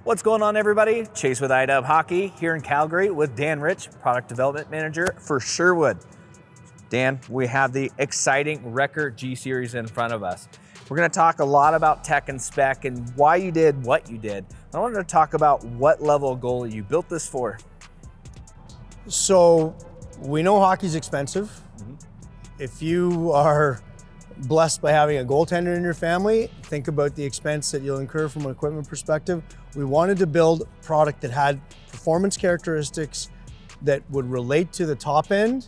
What's going on, everybody? Chase with iDub Hockey here in Calgary with Dan Rich, Product Development Manager for Sherwood. Dan, we have the exciting Rekker G Series in front of us. We're going to talk a lot about tech and spec and why you did what you did. I wanted to talk about what level of goalie you built this for. So we know hockey's expensive. If you are blessed by having a goaltender in your family, think about the expense that you'll incur from an equipment perspective. We wanted to build a product that had performance characteristics that would relate to the top end,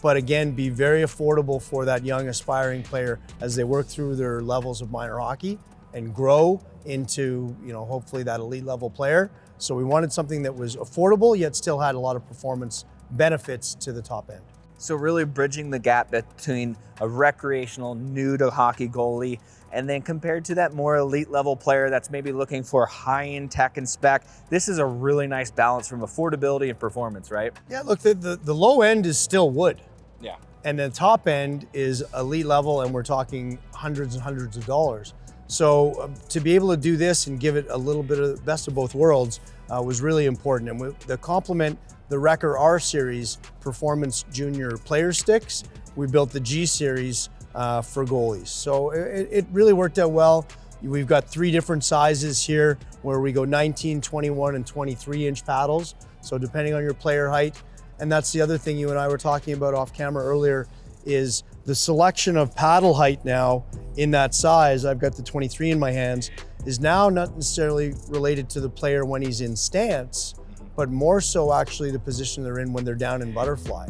but again, be very affordable for that young aspiring player as they work through their levels of minor hockey and grow into, hopefully that elite level player. So we wanted something that was affordable, yet still had a lot of performance benefits to the top end. So really bridging the gap between a recreational, new to hockey goalie, and then compared to that more elite level player that's maybe looking for high-end tech and spec, this is a really nice balance from affordability and performance, right? Yeah, look, the low end is still wood. Yeah. And the top end is elite level, and we're talking hundreds and hundreds of dollars. So to be able to do this and give it a little bit of the best of both worlds was really important. And the complement the Rekker R Series Performance Junior Player Sticks, we built the G Series for goalies. So it really worked out well. We've got 3 different sizes here where we go 19, 21, and 23 inch paddles. So depending on your player height. And that's the other thing you and I were talking about off camera earlier is the selection of paddle height now in that size. I've got the 23 in my hands, is now not necessarily related to the player when he's in stance, but more so actually the position they're in when they're down in butterfly.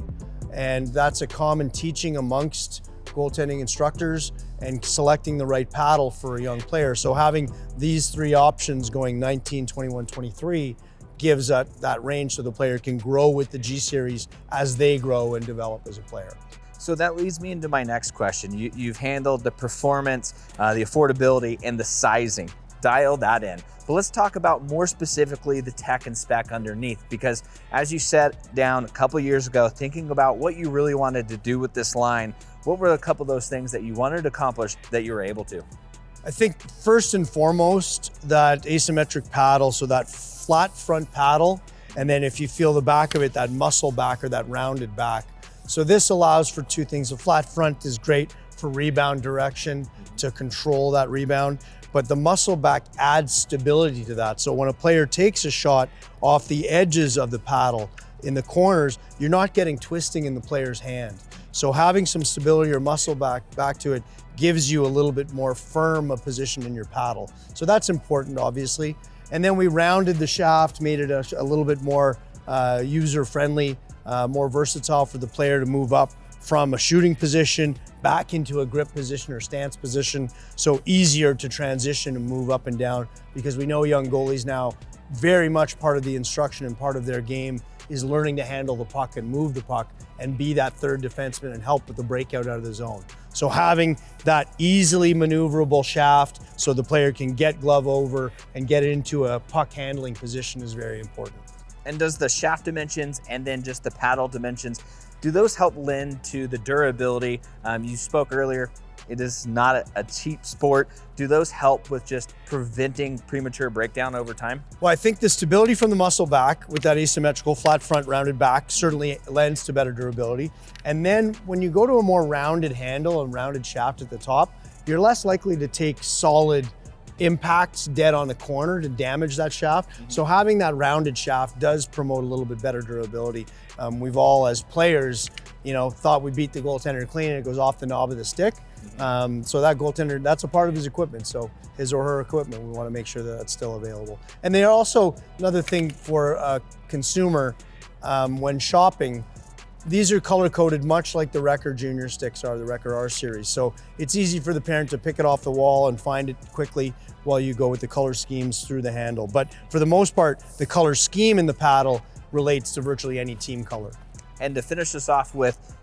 And that's a common teaching amongst goaltending instructors and selecting the right paddle for a young player. So having these 3 options going 19, 21, 23 gives that range so the player can grow with the G Series as they grow and develop as a player. So that leads me into my next question. You've handled the performance, the affordability, and the sizing. Dial that in. But let's talk about more specifically the tech and spec underneath, because as you sat down a couple years ago thinking about what you really wanted to do with this line, what were a couple of those things that you wanted to accomplish that you were able to? I think first and foremost, that asymmetric paddle, so that flat front paddle, and then if you feel the back of it, that muscle back or that rounded back. So this allows for 2 things. The flat front is great for rebound direction to control that rebound, but the muscle back adds stability to that. So when a player takes a shot off the edges of the paddle in the corners, you're not getting twisting in the player's hand. So having some stability or muscle back to it gives you a little bit more firm a position in your paddle. So that's important, obviously. And then we rounded the shaft, made it a little bit more user-friendly, more versatile for the player to move up from a shooting position back into a grip position or stance position. So easier to transition and move up and down, because we know young goalies now, very much part of the instruction and part of their game is learning to handle the puck and move the puck and be that third defenseman and help with the breakout out of the zone. So having that easily maneuverable shaft so the player can get glove over and get into a puck handling position is very important. And does the shaft dimensions and then just the paddle dimensions, do those help lend to the durability? You spoke earlier, it is not a cheap sport. Do those help with just preventing premature breakdown over time? Well, I think the stability from the muscle back with that asymmetrical flat front rounded back certainly lends to better durability. And then when you go to a more rounded handle and rounded shaft at the top, you're less likely to take solid impacts dead on the corner to damage that shaft. So having that rounded shaft does promote a little bit better durability. We've all, as players, thought we beat the goaltender clean and it goes off the knob of the stick. So that goaltender, that's a part of his equipment. So his or her equipment, we want to make sure that that's still available. And they are also, another thing for a consumer, when shopping, these are color-coded much like the Rekker Junior sticks are, the Rekker R Series. So it's easy for the parent to pick it off the wall and find it quickly while you go with the color schemes through the handle. But for the most part, the color scheme in the paddle relates to virtually any team color. And to finish this off with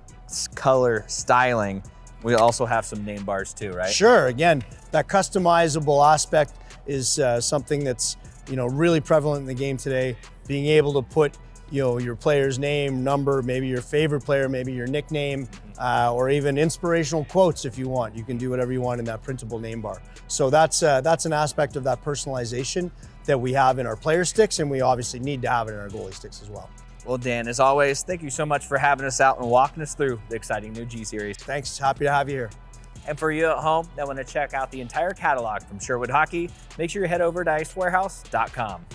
color styling, we also have some name bars too, right? Sure, again, that customizable aspect is something that's really prevalent in the game today. Being able to put your player's name, number, maybe your favorite player, maybe your nickname, or even inspirational quotes if you want. You can do whatever you want in that printable name bar. So that's an aspect of that personalization that we have in our player sticks, and we obviously need to have it in our goalie sticks as well. Well, Dan, as always, thank you so much for having us out and walking us through the exciting new G Series. Thanks, happy to have you here. And for you at home that want to check out the entire catalog from Sherwood Hockey, make sure you head over to icewarehouse.com.